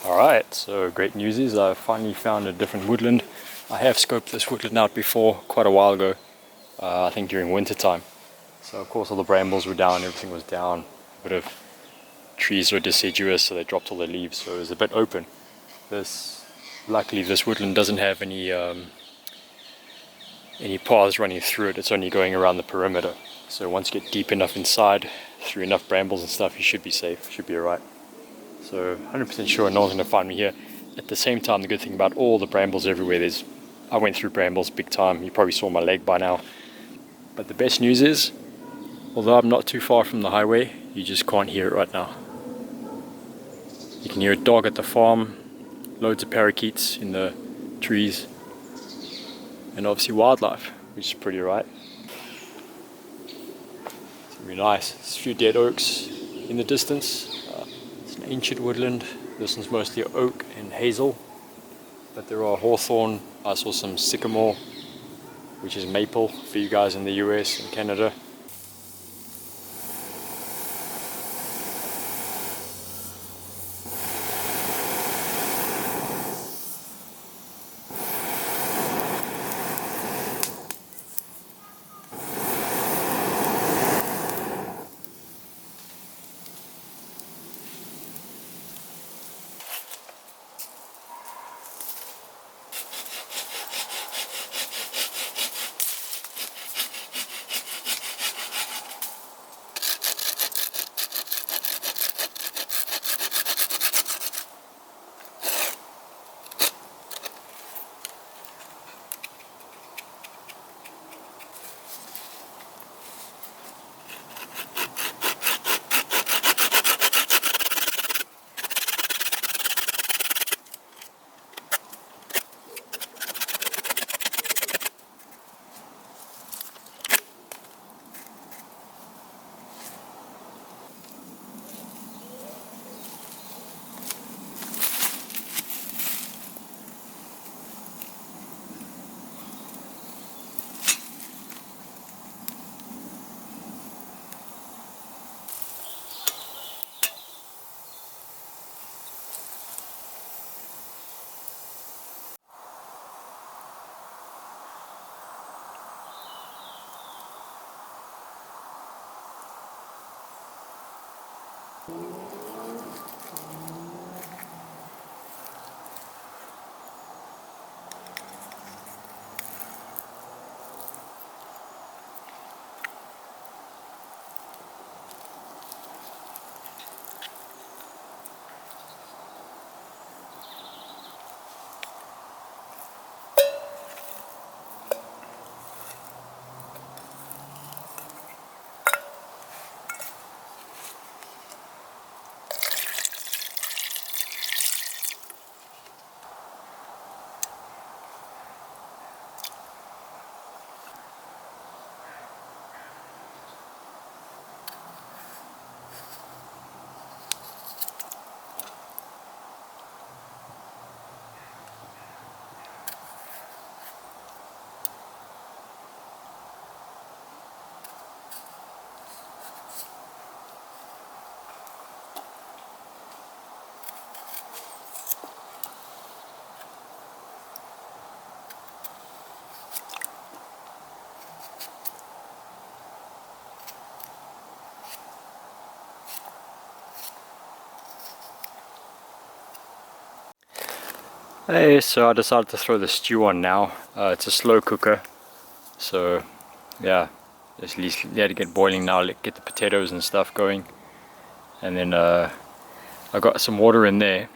Alright, so great news is I finally found a different woodland. I have scoped this woodland out before, quite a while ago, I think during winter time. So of course all the brambles were down, everything was down, a bit of trees were deciduous, so they dropped all their leaves, so it was a bit open. Luckily this woodland doesn't have any paths running through it, it's only going around the perimeter. So once you get deep enough inside, through enough brambles and stuff, you should be safe, should be alright. So 100% sure no one's going to find me here. At the same time, the good thing about all the brambles everywhere is I went through brambles big time. You probably saw my leg by now. But the best news is, although I'm not too far from the highway, you just can't hear it right now. You can hear a dog at the farm, loads of parakeets in the trees, and obviously wildlife, which is pretty right. It's going to be nice. There's a few dead oaks in the distance. It's an ancient woodland. This one's mostly oak and hazel, but there are hawthorn. I saw some sycamore, which is maple for you guys in the US and Canada. Hey, so I decided to throw the stew on now. It's a slow cooker, so yeah, at least let it get boiling now, get the potatoes and stuff going. And then I got some water in there,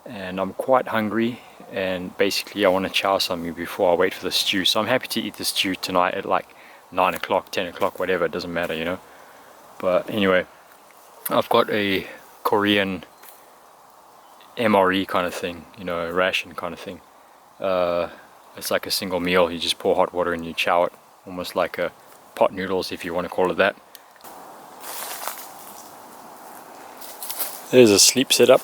and I'm quite hungry, and basically I want to chow something before I wait for the stew. So I'm happy to eat the stew tonight at like 9 o'clock, 10 o'clock, whatever, it doesn't matter, you know. But anyway, I've got a Korean MRE kind of thing, you know, a ration kind of thing. It's like a single meal. You just pour hot water and you chow it, almost like a pot noodles, if you want to call it that. There's a sleep setup.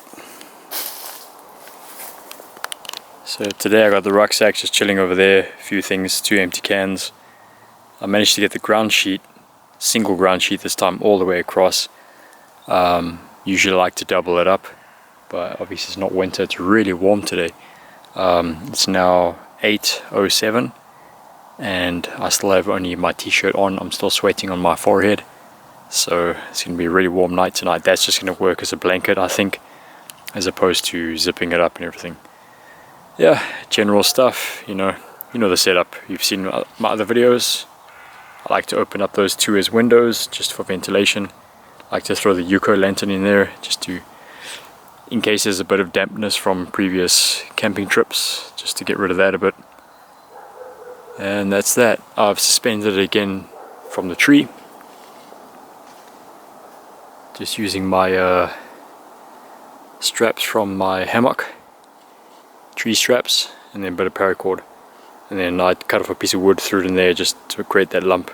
So today I got the rucksack just chilling over there, a few things, 2 empty cans. I managed to get the ground sheet, single ground sheet this time, all the way across. Usually I like to double it up. but obviously it's not winter. It's really warm today. It's now 8:07 and I still have only my t-shirt on. I'm still sweating on my forehead, so it's going to be a really warm night tonight. That's just going to work as a blanket, I think, as opposed to zipping it up and everything. Yeah, general stuff, you know the setup. You've seen my other videos. I like to open up those two as windows just for ventilation. I like to throw the Yuko lantern in there just to, in case there's a bit of dampness from previous camping trips, just to get rid of that a bit. And that's that. I've suspended it again from the tree, just using my straps from my hammock, tree straps, and then a bit of paracord. And then I cut off a piece of wood, threw it in there just to create that lump.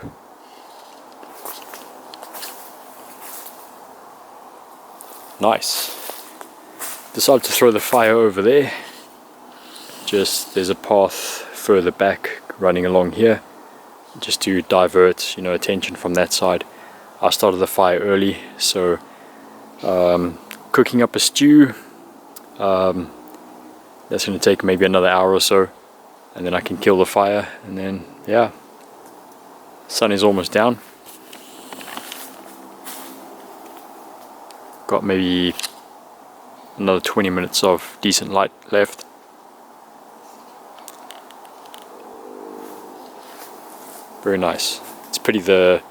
Nice. Decided to throw the fire over there. Just, there's a path further back running along here, just to divert, attention from that side. I started the fire early, so cooking up a stew. That's going to take maybe another hour or so, and then I can kill the fire, and then yeah, sun is almost down. Got maybe another 20 minutes of decent light left. Very nice. It's pity the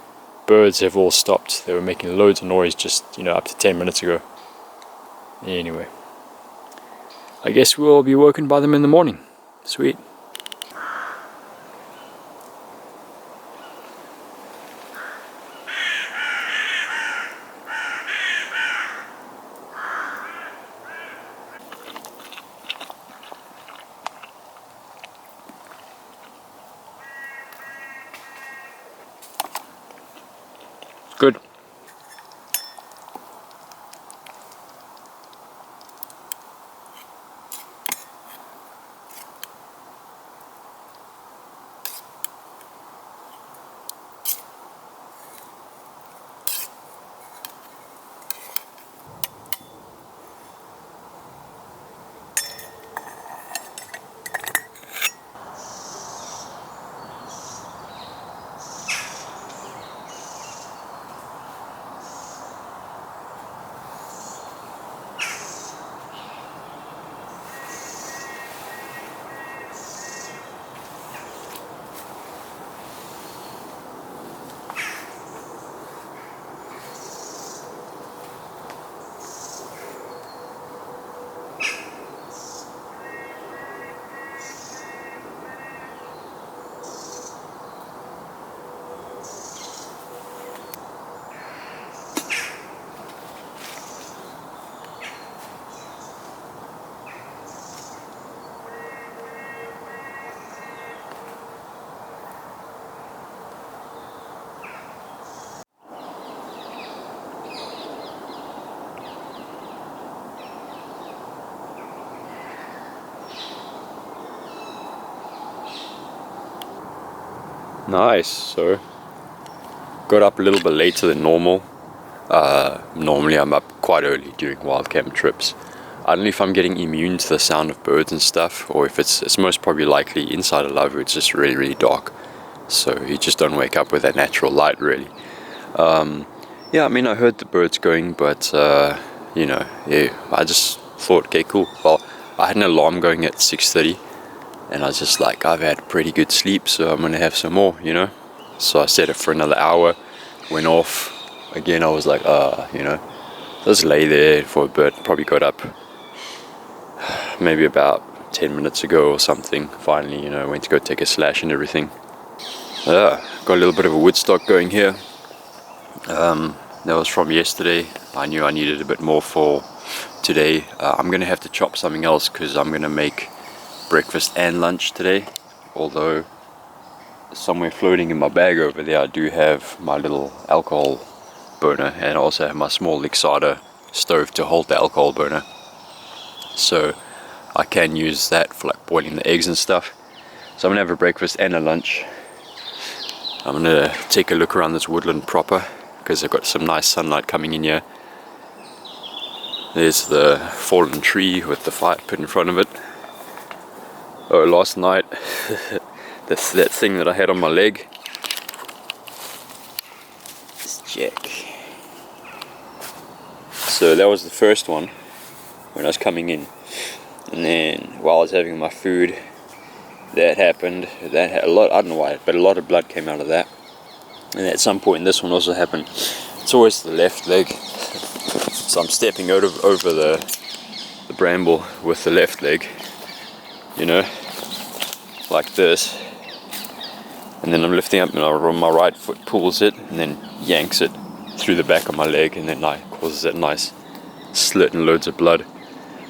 birds have all stopped. They were making loads of noise just up to 10 minutes ago. Anyway, I guess we'll be woken by them in the morning. Sweet. Good. Nice. So got up a little bit later than normal. Normally I'm up quite early during wild camp trips. I don't know if I'm getting immune to the sound of birds and stuff, or if it's most probably likely inside a Lavvu it's just really, really dark, so you just don't wake up with that natural light really. Yeah, I mean, I heard the birds going, but yeah, I just thought, okay, cool. Well, I had an alarm going at 6:30, and I was just like, I've had pretty good sleep, so I'm gonna have some more, So I set it for another hour, went off. Again, I was like, just lay there for a bit. Probably got up maybe about 10 minutes ago or something. Finally, went to go take a slash and everything. Got a little bit of a wood stock going here. That was from yesterday. I knew I needed a bit more for today. I'm gonna have to chop something else because I'm gonna make breakfast and lunch today. Although somewhere floating in my bag over there I do have my little alcohol burner, and I also have my small Lixada stove to hold the alcohol burner, so I can use that for like boiling the eggs and stuff. So I'm gonna have a breakfast and a lunch. I'm gonna take a look around this woodland proper because I've got some nice sunlight coming in here. There's the fallen tree with the fire pit in front of it. Oh, last night, that thing that I had on my leg. This jack. So that was the first one when I was coming in. And then while I was having my food, that happened. That had a lot, I don't know why, but a lot of blood came out of that. And at some point this one also happened. It's always the left leg. So I'm stepping over the bramble with the left leg, you know, like this. And then I'm lifting up and my right foot pulls it and then yanks it through the back of my leg, and then causes that nice slit and loads of blood.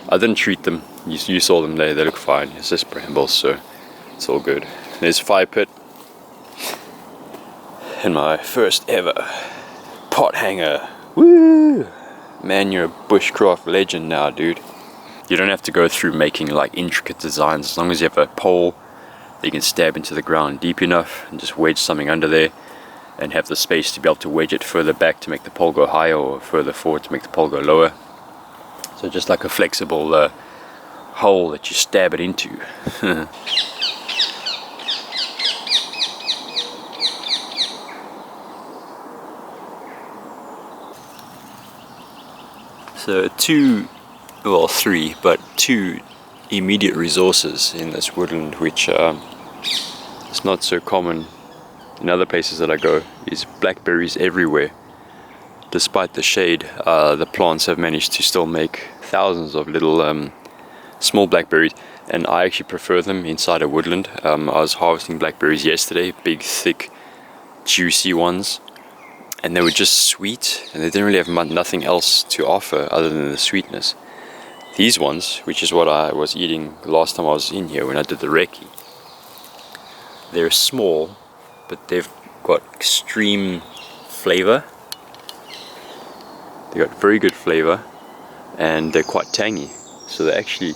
I didn't treat them. You saw them there. They look fine. It's just brambles, so it's all good. There's a fire pit and my first ever pot hanger. Woo! Man, you're a bushcraft legend now, dude. You don't have to go through making like intricate designs, as long as you have a pole that you can stab into the ground deep enough and just wedge something under there and have the space to be able to wedge it further back to make the pole go higher or further forward to make the pole go lower. So just like a flexible hole that you stab it into. So two immediate resources in this woodland, which is not so common in other places that I go, is blackberries everywhere. Despite the shade, the plants have managed to still make thousands of little small blackberries, and I actually prefer them inside a woodland. I was harvesting blackberries yesterday, big, thick, juicy ones, and they were just sweet, and they didn't really have nothing else to offer other than the sweetness. These ones, which is what I was eating last time I was in here when I did the recce, they're small, but they've got extreme flavor. They got very good flavor, and they're quite tangy. So they actually,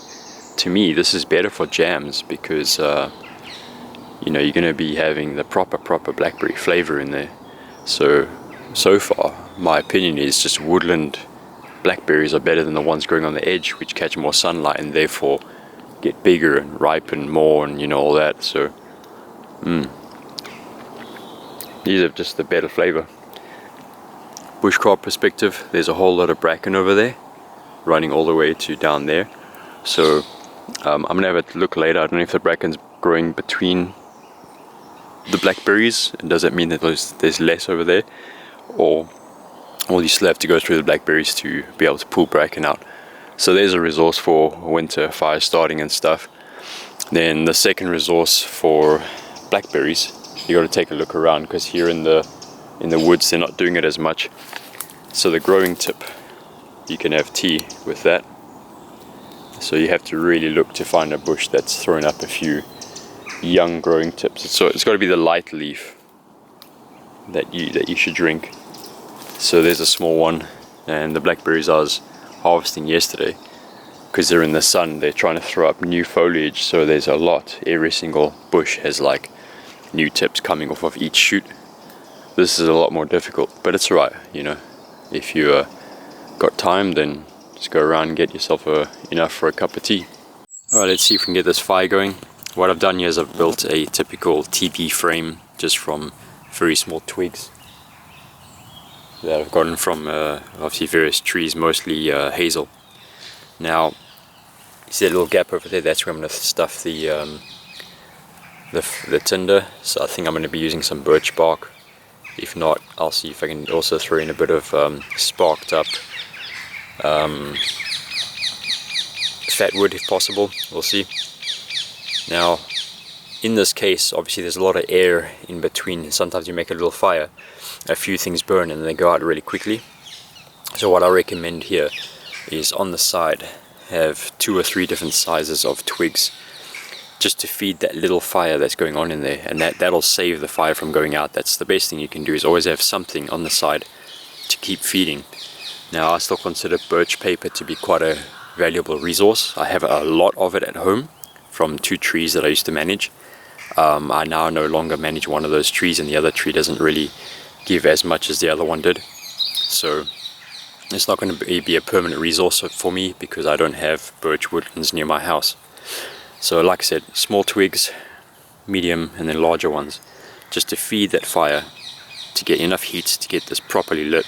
to me, this is better for jams because you know, you're going to be having the proper blackberry flavor in there. So far, my opinion is just woodland blackberries are better than the ones growing on the edge, which catch more sunlight and therefore get bigger and ripen more, and you know, all that. So these have just a better flavor. Bushcraft perspective, there's a whole lot of bracken over there running all the way to down there. So I'm gonna have a look later. I don't know if the bracken's growing between the blackberries, and does that mean that there's less over there, or you still have to go through the blackberries to be able to pull bracken out. So there's a resource for winter fire starting and stuff. Then the second resource for blackberries, you got to take a look around, because here in the woods they're not doing it as much. So the growing tip, you can have tea with that. So you have to really look to find a bush that's thrown up a few young growing tips. So it's got to be the light leaf that you should drink. So there's a small one, and the blackberries I was harvesting yesterday, because they're in the sun, they're trying to throw up new foliage, so there's a lot. Every single bush has like new tips coming off of each shoot. This is a lot more difficult, but it's alright, you know. If you got time, then just go around and get yourself enough for a cup of tea. Alright, let's see if we can get this fire going. What I've done here is I've built a typical tipi frame just from very small twigs that I've gotten from obviously various trees, mostly hazel. Now, you see that little gap over there? That's where I'm going to stuff the tinder. So I think I'm going to be using some birch bark. If not, I'll see if I can also throw in a bit of sparked up fat wood if possible. We'll see. Now, in this case, obviously there's a lot of air in between. Sometimes you make a little fire, a few things burn and they go out really quickly. So what I recommend here is on the side have 2 or 3 different sizes of twigs, just to feed that little fire that's going on in there, and that'll save the fire from going out. That's the best thing you can do, is always have something on the side to keep feeding. Now, I still consider birch paper to be quite a valuable resource. I have a lot of it at home from 2 trees that I used to manage. I now no longer manage one of those trees, and the other tree doesn't really give as much as the other one did. So It's not going to be a permanent resource for me because I don't have birch woodlands near my house. So like I said, small twigs, medium and then larger ones, just to feed that fire, to get enough heat to get this properly lit.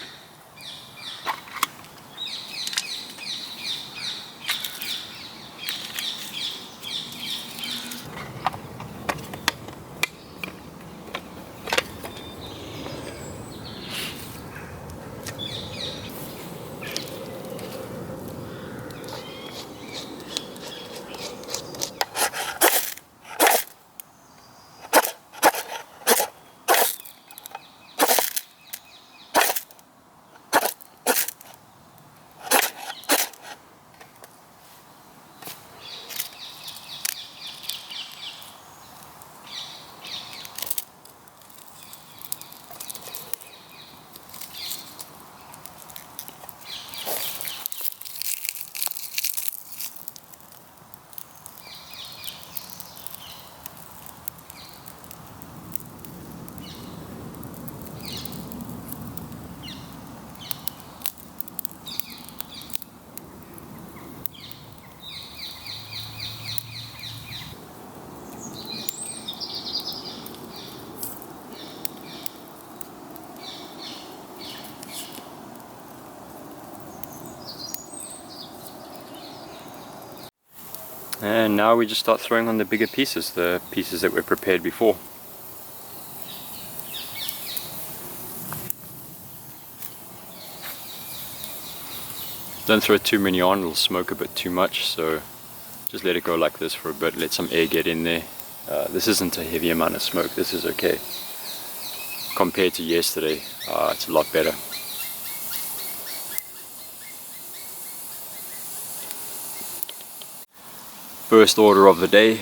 And now we just start throwing on the bigger pieces, the pieces that were prepared before. Don't throw too many on, it'll smoke a bit too much, so just let it go like this for a bit, let some air get in there. This isn't a heavy amount of smoke, this is okay. Compared to yesterday, it's a lot better. First order of the day,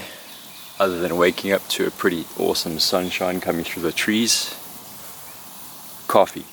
other than waking up to a pretty awesome sunshine coming through the trees, coffee.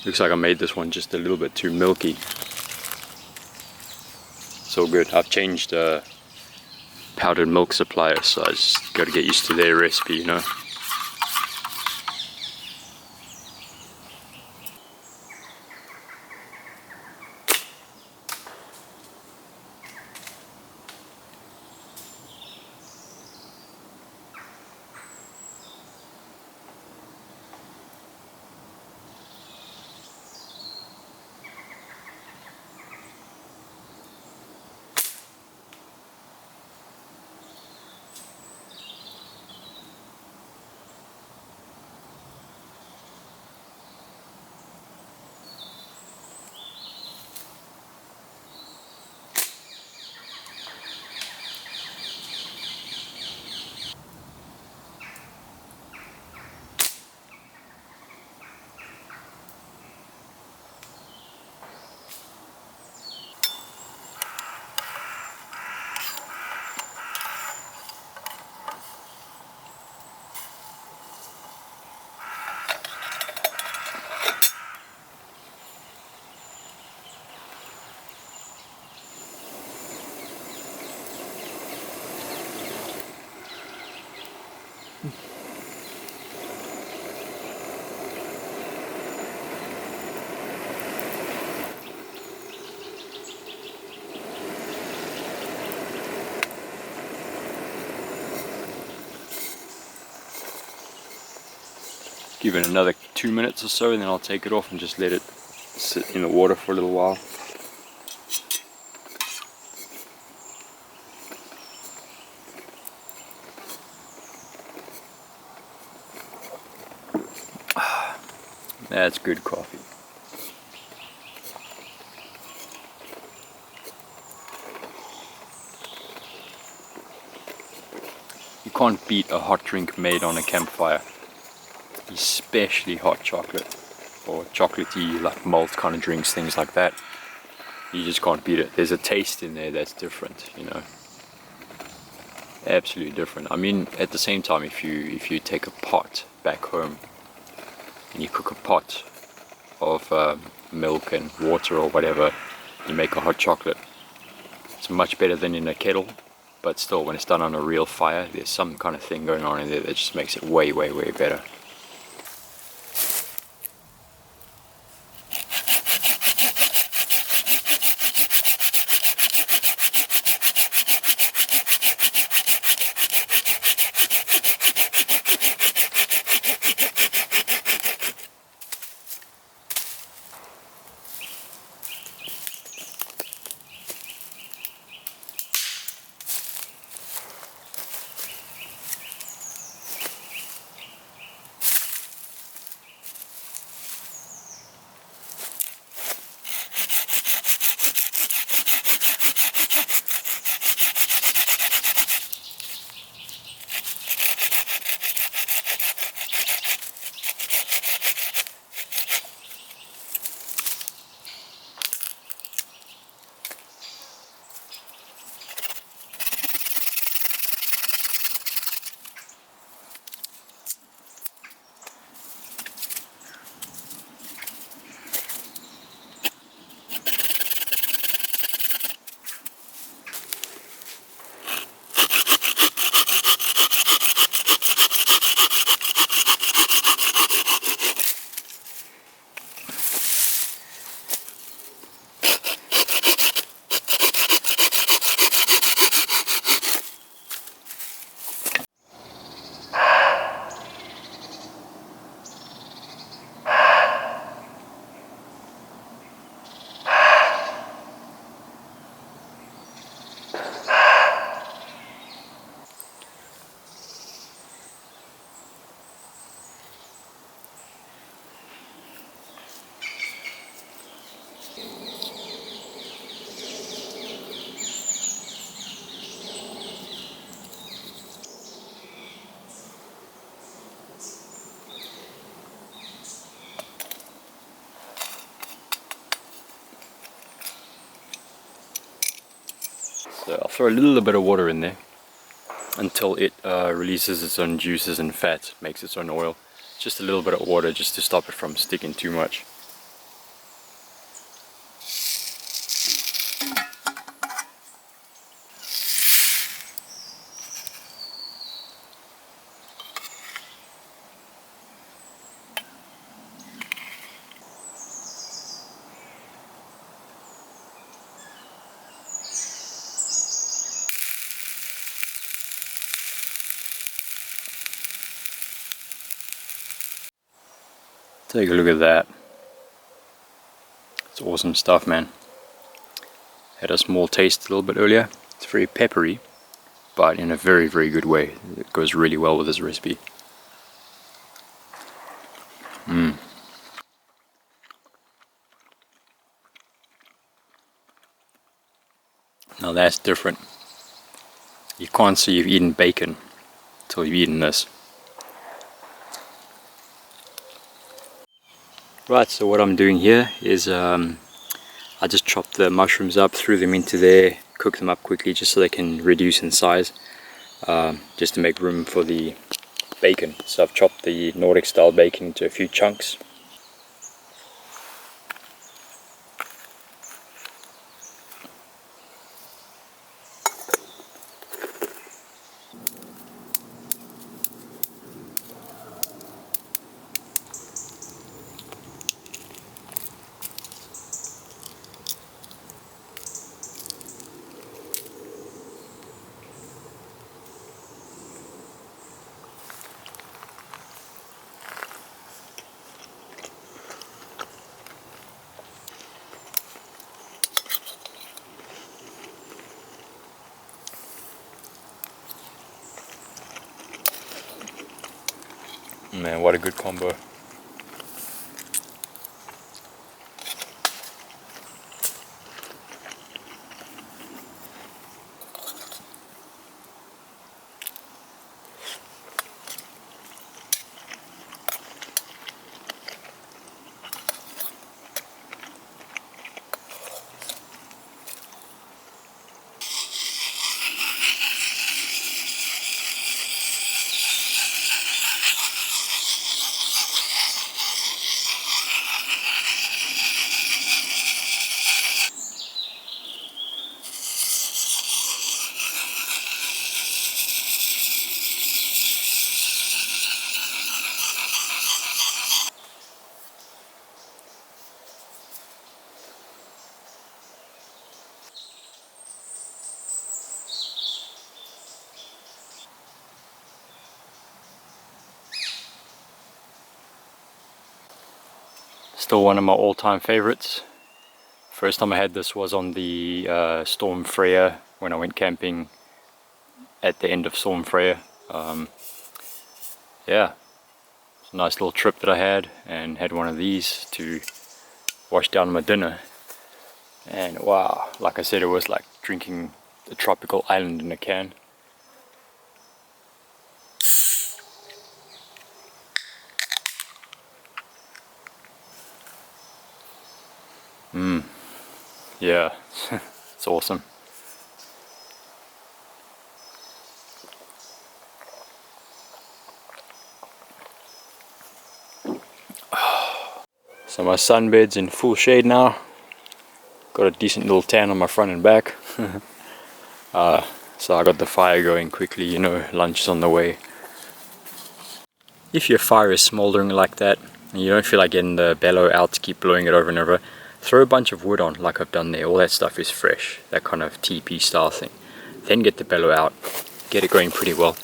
Looks like I made this one just a little bit too milky. So good. I've changed powdered milk supplier, so I just got to get used to their recipe, you know. Give it another 2 minutes or so and then I'll take it off and just let it sit in the water for a little while. That's good coffee. can't beat a hot drink made on a campfire, especially hot chocolate or chocolatey like malt kind of drinks, things like that. You just can't beat it. There's a taste in there that's different, you know, absolutely different. I mean, at the same time, if you take a pot back home and you cook a pot of milk and water or whatever, you make a hot chocolate, it's much better than in a kettle. But still, when it's done on a real fire, there's some kind of thing going on in there that just makes it way, way, way better. So I'll throw a little bit of water in there until it releases its own juices and fat, makes its own oil. Just a little bit of water just to stop it from sticking too much. Take a look at that. It's awesome stuff, man. Had a small taste a little bit earlier. It's very peppery, but in a very, very good way. It goes really well with this recipe. Now that's different. You can't say you've eaten bacon until you've eaten this. Right, so what I'm doing here is I just chopped the mushrooms up, threw them into there, cooked them up quickly just so they can reduce in size, just to make room for the bacon. So I've chopped the Nordic style bacon into a few chunks. Man, what a good combo. Still one of my all-time favorites. First time I had this was on the Storm Freya when I went camping at the end of Storm Freya. Yeah, it's a nice little trip that I had one of these to wash down my dinner. And wow, like I said, it was like drinking a tropical island in a can. Yeah, it's awesome. So my sunbed's in full shade now. Got a decent little tan on my front and back. So I got the fire going quickly, you know, lunch is on the way. If your fire is smoldering like that and you don't feel like getting the bellow out to keep blowing it over and over, throw a bunch of wood on like I've done there. All that stuff is fresh, that kind of tipi style thing. Then get the bellow out, get it going pretty well.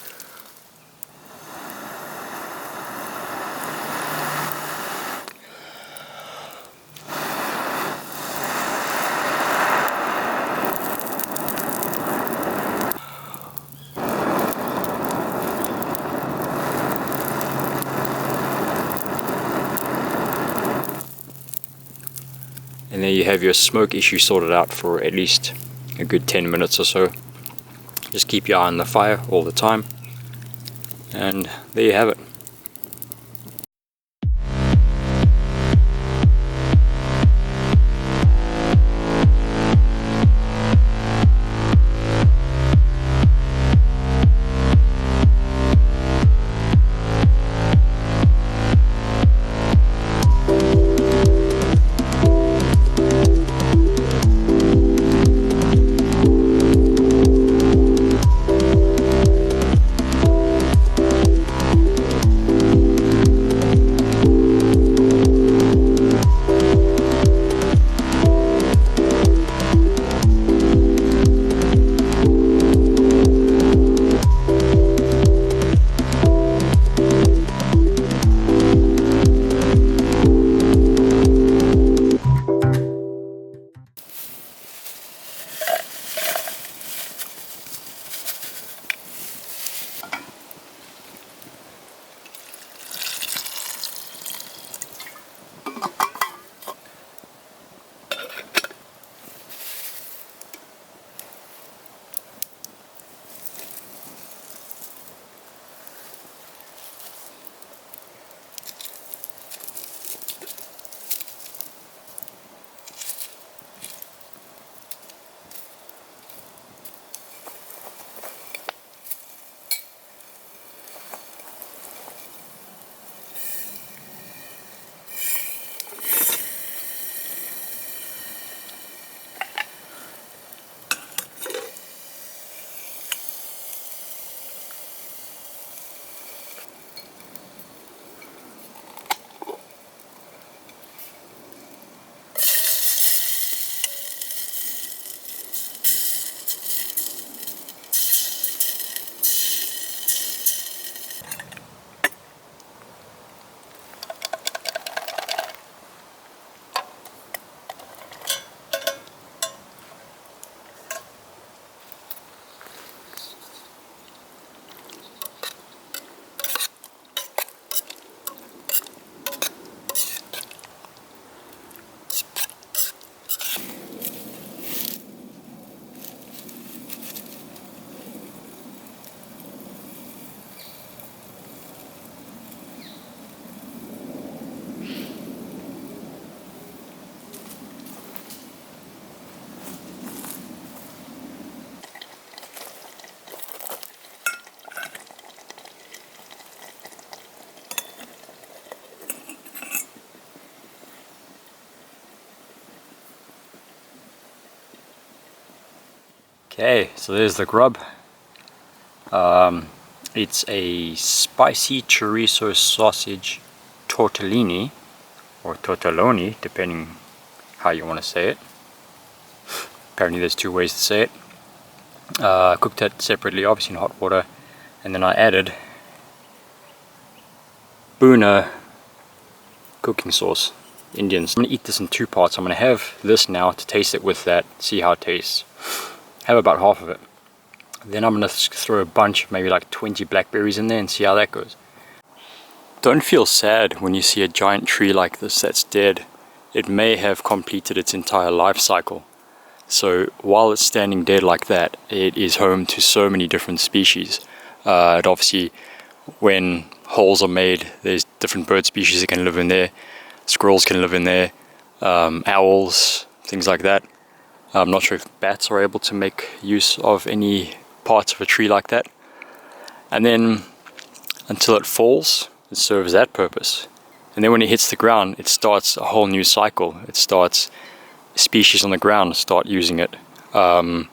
And then you have your smoke issue sorted out for at least a good 10 minutes or so. Just keep your eye on the fire all the time. And there you have it. Okay, so there's the grub. It's a spicy chorizo sausage tortellini, or tortelloni, depending how you want to say it. Apparently there's two ways to say it. Cooked it separately, obviously in hot water, and then I added Buna cooking sauce. Indians. I'm gonna eat this in two parts. I'm gonna have this now to taste it with that, see how it tastes. Have about half of it. Then I'm gonna throw a bunch, maybe like 20 blackberries in there and see how that goes. Don't feel sad when you see a giant tree like this that's dead. It may have completed its entire life cycle. So while it's standing dead like that, it is home to so many different species. And obviously, when holes are made, there's different bird species that can live in there. Squirrels can live in there, owls, things like that. I'm not sure if bats are able to make use of any parts of a tree like that. And then until it falls, it serves that purpose. And then when it hits the ground, it starts a whole new cycle. It starts species on the ground start using it. Not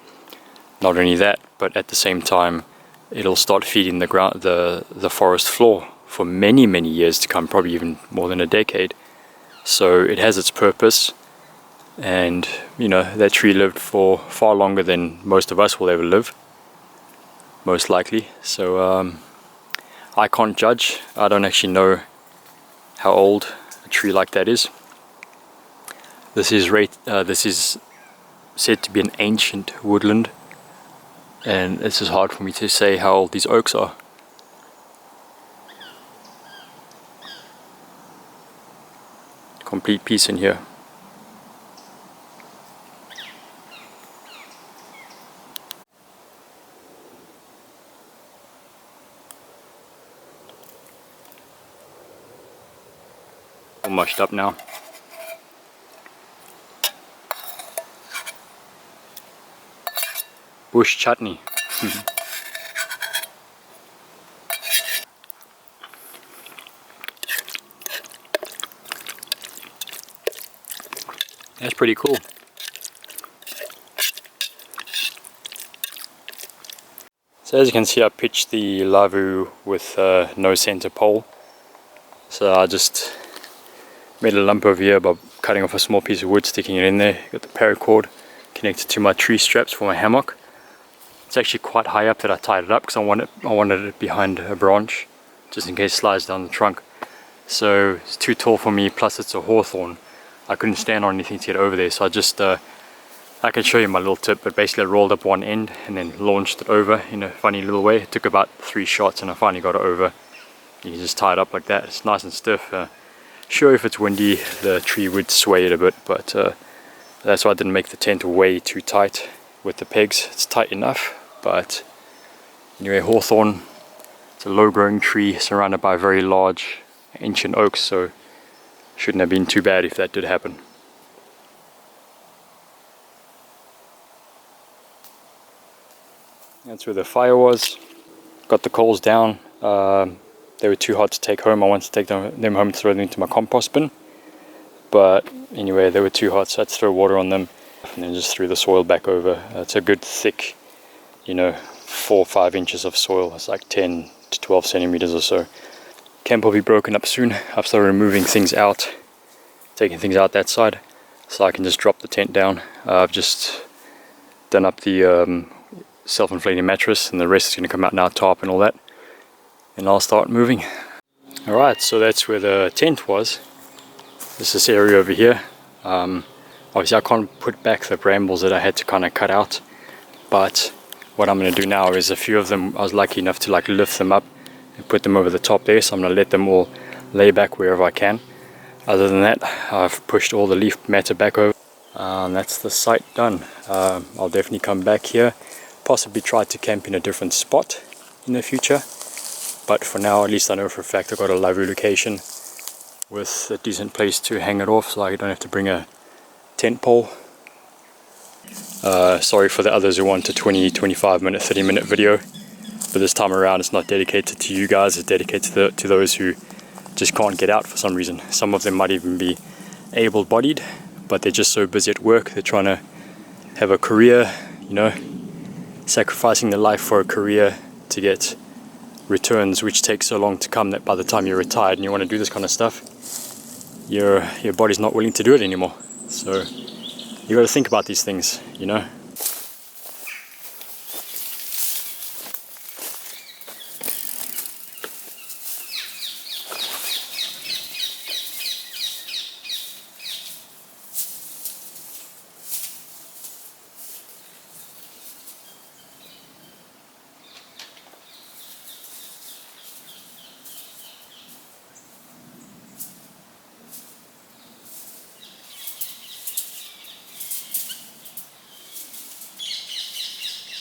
only that, but at the same time, it'll start feeding the ground, the forest floor for many, many years to come, probably even more than a decade. So it has its purpose, and you know, that tree lived for far longer than most of us will ever live, most likely. So I can't judge. I don't actually know how old a tree like that is. This is said to be an ancient woodland, and this is hard for me to say how old these oaks are. Complete peace in here. All mushed up now. Bush chutney. That's pretty cool. So as you can see, I pitched the Lavvu with no center pole. So I just made a lump over here by cutting off a small piece of wood, sticking it in there. Got the paracord connected to my tree straps for my hammock. It's actually quite high up that I tied it up because I wanted it behind a branch, just in case it slides down the trunk. So it's too tall for me, plus it's a hawthorn. I couldn't stand on anything to get over there, so I just, I can show you my little tip, but basically I rolled up one end and then launched it over in a funny little way. It took about 3 shots and I finally got it over. You can just tie it up like that. It's nice and stiff. Sure, if it's windy, the tree would sway it a bit, but that's why I didn't make the tent way too tight with the pegs. It's tight enough, but anyway, hawthorn. It's a low-growing tree surrounded by very large ancient oaks, so shouldn't have been too bad if that did happen. That's where the fire was. Got the coals down. They were too hot to take home. I wanted to take them home and throw them into my compost bin. But anyway, they were too hot, so I had to throw water on them and then just threw the soil back over. It's a good thick, 4 or 5 inches of soil. It's like 10 to 12 centimeters or so. Camp will be broken up soon. I've started removing things out, taking things out that side, so I can just drop the tent down. I've just done up the self-inflating mattress, and the rest is going to come out now, tarp and all that, and I'll start moving. Alright, so that's where the tent was. This is this area over here. Obviously I can't put back the brambles that I had to kind of cut out, but what I'm going to do now is a few of them, I was lucky enough to like lift them up and put them over the top there, so I'm going to let them all lay back wherever I can. Other than that, I've pushed all the leaf matter back over, and that's the site done. I'll definitely come back here, possibly try to camp in a different spot in the future, but for now at least I know for a fact I've got a Lavvu location with a decent place to hang it off, so I don't have to bring a tent pole. Sorry for the others who want a 20, 25 minute, 30 minute video, but this time around it's not dedicated to you guys, it's dedicated to those who just can't get out for some reason. Some of them might even be able-bodied, but they're just so busy at work, they're trying to have a career, sacrificing their life for a career to get returns which take so long to come that by the time you're retired and you want to do this kind of stuff, your body's not willing to do it anymore. So you got to think about these things,